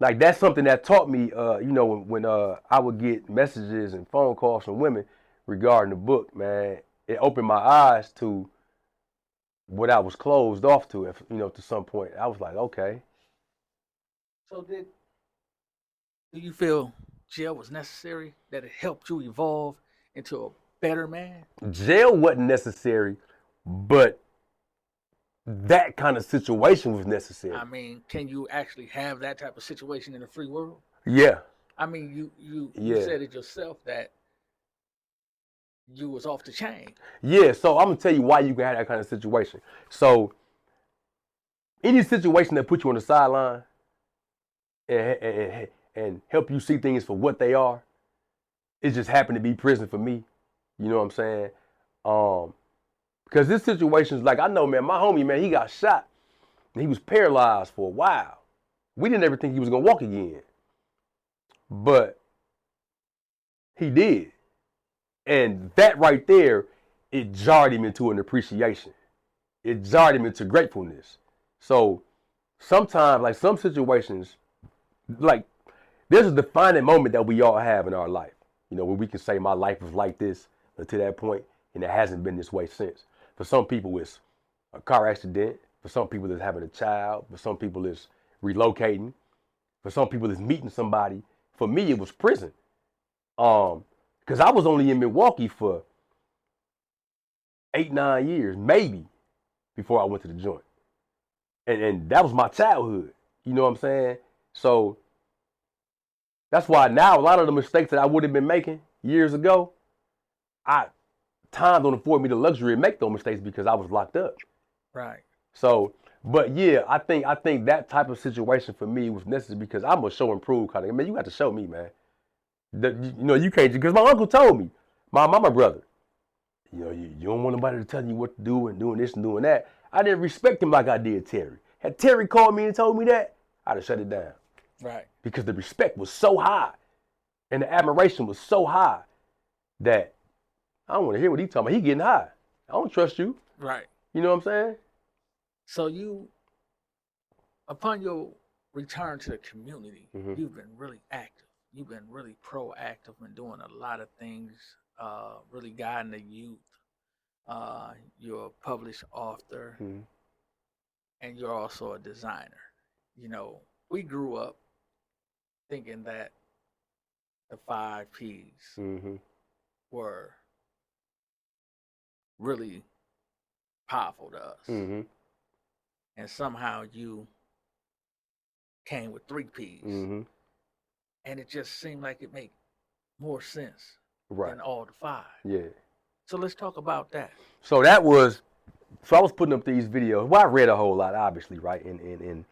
like, that's something that taught me, you know, when I would get messages and phone calls from women regarding the book, man, it opened my eyes to what I was closed off to, you know, to some point. I was like, okay. So do you feel jail was necessary, that it helped you evolve into a better man? Jail wasn't necessary, but that kind of situation was necessary. I mean, can you actually have that type of situation in the free world? Yeah. I mean, you Yeah. said it yourself that you was off the chain. Yeah, so I'm gonna tell you why you can have that kind of situation. So any situation that puts you on the sideline and help you see things for what they are, it just happened to be prison for me. You know what I'm saying? Because this situation is like, I know, man, my homie, man, he got shot and he was paralyzed for a while. We didn't ever think he was gonna walk again, but he did. And that right there, it jarred him into an appreciation. It jarred him into gratefulness. So sometimes, like some situations, like there's a defining moment that we all have in our life. You know, where we can say my life was like this until that point, and it hasn't been this way since. For some people, it's a car accident. For some people, it's having a child. For some people, it's relocating. For some people, it's meeting somebody. For me, it was prison. Because I was only in Milwaukee for 8-9 years, maybe, before I went to the joint. And that was my childhood. You know what I'm saying? So that's why now a lot of the mistakes that I would have been making years ago, time don't afford me the luxury to make those mistakes because I was locked up. Right. So, but yeah, I think that type of situation for me was necessary because I'm a show and prove kind of man. You got to show me, man. You know, you can't, because my uncle told me, my brother, you know, you don't want nobody to tell you what to do and doing this and doing that. I didn't respect him like I did Terry. Had Terry called me and told me that, I'd have shut it down. Right. Because the respect was so high and the admiration was so high that I don't want to hear what he's talking about. He getting high. I don't trust you. Right. You know what I'm saying? So you, upon your return to the community, you've been really active. You've been really proactive and doing a lot of things, really guiding the youth. You're a published author, and you're also a designer. You know, we grew up thinking that the 5 Ps were really powerful to us. And somehow you came with 3 Ps. And it just seemed like it made more sense than all the 5. Yeah. So let's talk about that. So I was putting up these videos. Well, I read a whole lot, obviously, right? In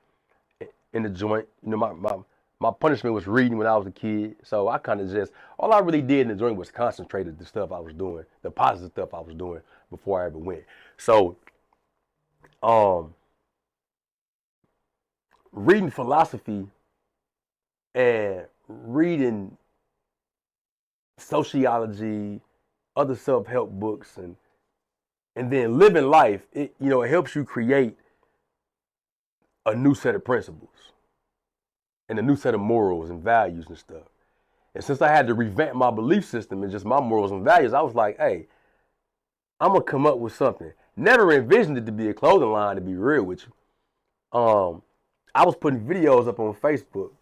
the joint. You know, My punishment was reading when I was a kid. So I kind of just, all I really did in the joint was concentrated the stuff I was doing, the positive stuff I was doing before I ever went. So, reading philosophy and reading sociology, other self-help books, and then living life, it helps you create a new set of principles and a new set of morals and values and stuff. And since I had to revamp my belief system and just my morals and values, I was like, hey, I'm going to come up with something. Never envisioned it to be a clothing line, to be real with you. I was putting videos up on Facebook,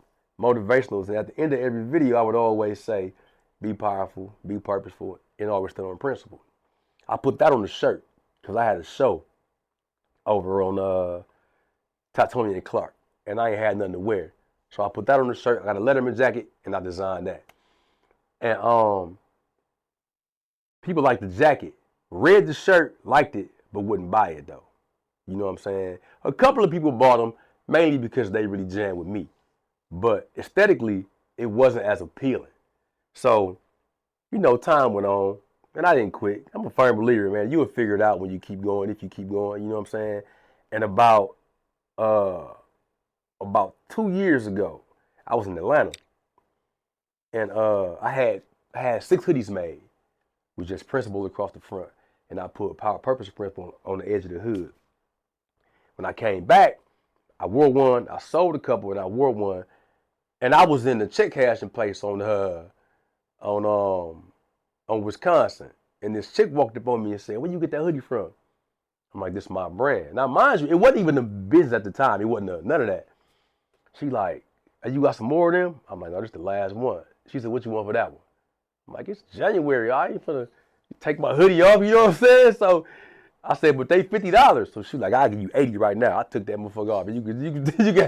motivationals, and at the end of every video, I would always say, be powerful, be purposeful, and always stand on principle. I put that on the shirt because I had a show over on Tony and Clark, and I ain't had nothing to wear. So I put that on the shirt. I got a Letterman jacket, and I designed that. And people liked the jacket, read the shirt, liked it, but wouldn't buy it though. You know what I'm saying? A couple of people bought them, mainly because they really jammed with me. But aesthetically, it wasn't as appealing. So, time went on, and I didn't quit. I'm a firm believer, man. You will figure it out when you keep going, if you keep going, you know what I'm saying? And about 2 years ago, I was in Atlanta, and I had 6 hoodies made with just principle across the front, and I put power, purpose, and principle on the edge of the hood. When I came back, I wore one, I sold a couple, and I wore one, and I was in the check cashing place on Wisconsin, and this chick walked up on me and said, "Where you get that hoodie from?" I'm like, "This is my brand." Now, mind you, it wasn't even a business at the time. It wasn't none of that. She like, "Hey, you got some more of them?" I'm like, "No, this is the last one." She said, "What you want for that one?" I'm like, "It's January. I ain't finna take my hoodie off." You know what I'm saying? So I said, "But they $50." So she like, "I'll give you 80 right now." I took that motherfucker off. You can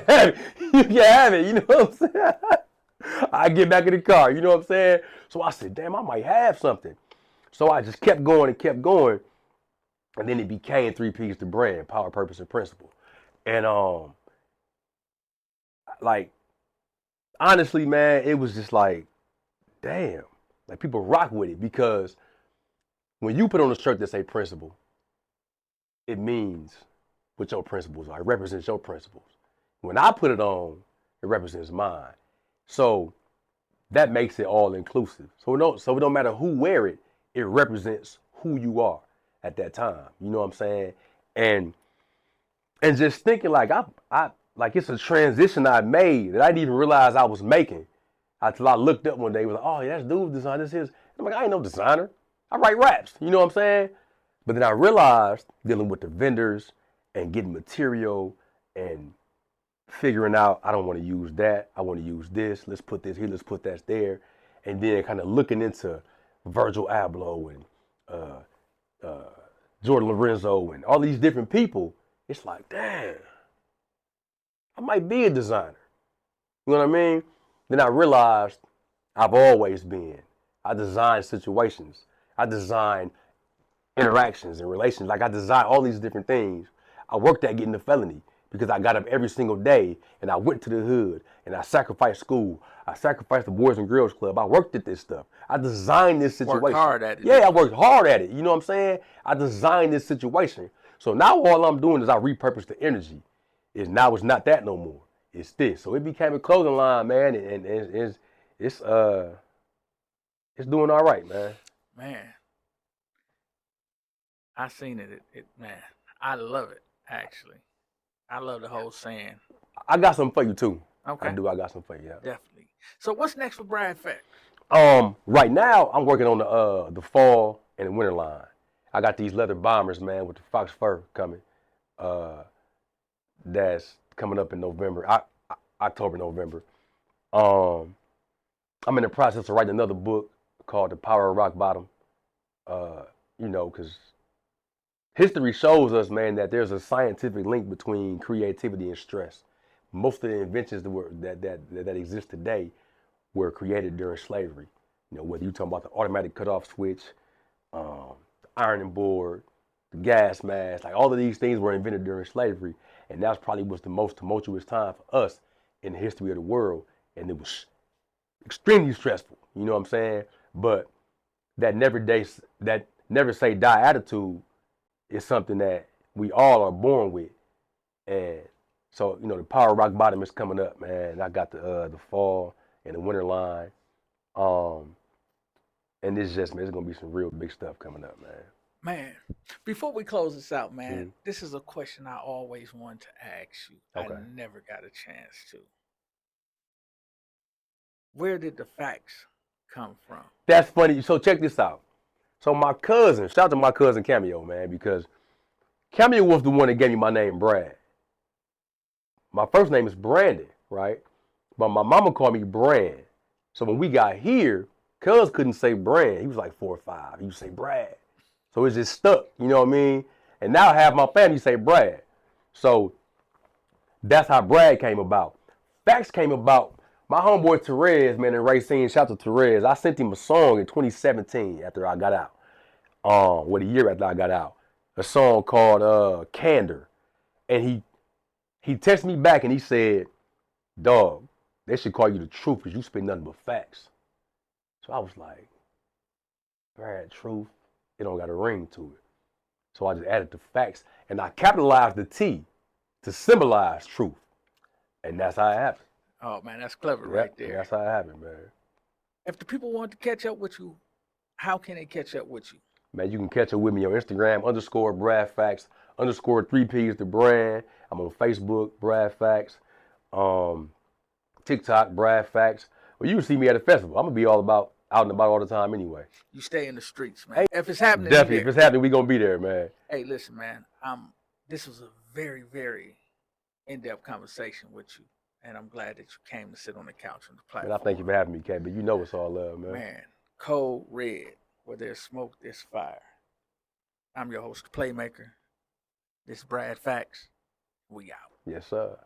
have it. You can have it. You know what I'm saying? I get back in the car. You know what I'm saying? So I said, "Damn, I might have something." So I just kept going and kept going. And then it became 3 P's to brand: power, purpose, and principle. And like, honestly, man, it was just like, damn, like people rock with it, because when you put on a shirt that say principle, it means what your principles are. It represents your principles. When I put it on, it represents mine. So that makes it all inclusive. So it don't matter who wear it, it represents who you are at that time. You know what I'm saying? And just thinking like I like it's a transition I made that I didn't even realize I was making until I looked up one day and was like, "Oh, yeah, that's dude's design. This is." I'm like, "I ain't no designer. I write raps." You know what I'm saying? But then I realized, dealing with the vendors and getting material and figuring out, I don't want to use that. I want to use this. Let's put this here. Let's put that there. And then kind of looking into Virgil Abloh and Jordan Lorenzo and all these different people, it's like, damn, I might be a designer. You know what I mean? Then I realized I've always been. I design situations. I design interactions and relations. Like I design all these different things. I worked at getting the felony because I got up every single day and I went to the hood and I sacrificed school. I sacrificed the Boys and Girls Club. I worked at this stuff. I designed this situation. Worked hard at it. Yeah, I worked hard at it. You know what I'm saying? I designed this situation. So now all I'm doing is I repurpose the energy. Now it's not that no more. It's this. So it became a clothing line, man, and it's doing all right, man. Man, I seen it. Man, I love it, actually. I love the whole saying. I got something for you too. Okay. I got something for you. Yeah. Definitely. So what's next for Brad Feck? Right now I'm working on the fall and the winter line. I got these leather bombers, man, with the fox fur coming. That's coming up in November, October, November. I'm in the process of writing another book called The Power of Rock Bottom. Because history shows us, man, that there's a scientific link between creativity and stress. Most of the inventions that exist today were created during slavery. Whether you're talking about the automatic cutoff switch, the ironing board, the gas mask, like all of these things were invented during slavery. And that's probably was the most tumultuous time for us in the history of the world and it was extremely stressful. You know what I'm saying? But that never say die attitude is something that we all are born with. And so, you know, the Power Rock Bottom is coming up, man. I got the fall and the winter line. And this just, man, it's gonna be some real big stuff coming up, man. Man, before we close this out, man, this is a question I always wanted to ask you. Okay. I never got a chance to. Where did the facts come from? That's funny. So check this out. So my cousin, shout out to my cousin Cameo, man, because Cameo was the one that gave me my name, Brad. My first name is Brandon, right? But my mama called me Brand. So when we got here, Cuz couldn't say Brand. He was like 4 or 5. He would say Brad. So it's just stuck, you know what I mean? And now half my family say Brad. So that's how Brad came about. Facts came about. My homeboy Therese, man, in Racine, shout out to Therese. I sent him a song in 2017 after I got out. A year after I got out. A song called Candor. And he texted me back and he said, dog, they should call you the truth because you spit nothing but facts. So I was like, Brad, truth, it don't got a ring to it. So I just added the facts and I capitalized the T to symbolize truth. And that's how it happened. Oh, man, that's clever right there. That's how it happened, man. If the people want to catch up with you, how can they catch up with you? Man, you can catch up with me on Instagram, _BradFacts, _3Ps the brand. I'm on Facebook, Brad Facts. TikTok, Brad Facts. Well, you can see me at a festival. I'm going to be out and about all the time anyway. You stay in the streets, man. Hey, if it's happening, definitely. If it's happening, we going to be there, man. Hey, listen, man. This was a very, very in-depth conversation with you. And I'm glad that you came to sit on the couch on the platform. Man, I thank you for having me, KB. You know it's all love, man. Man, Code Red, where there's smoke, there's fire. I'm your host, the Playmaker. This is Brad Facts. We out. Yes, sir.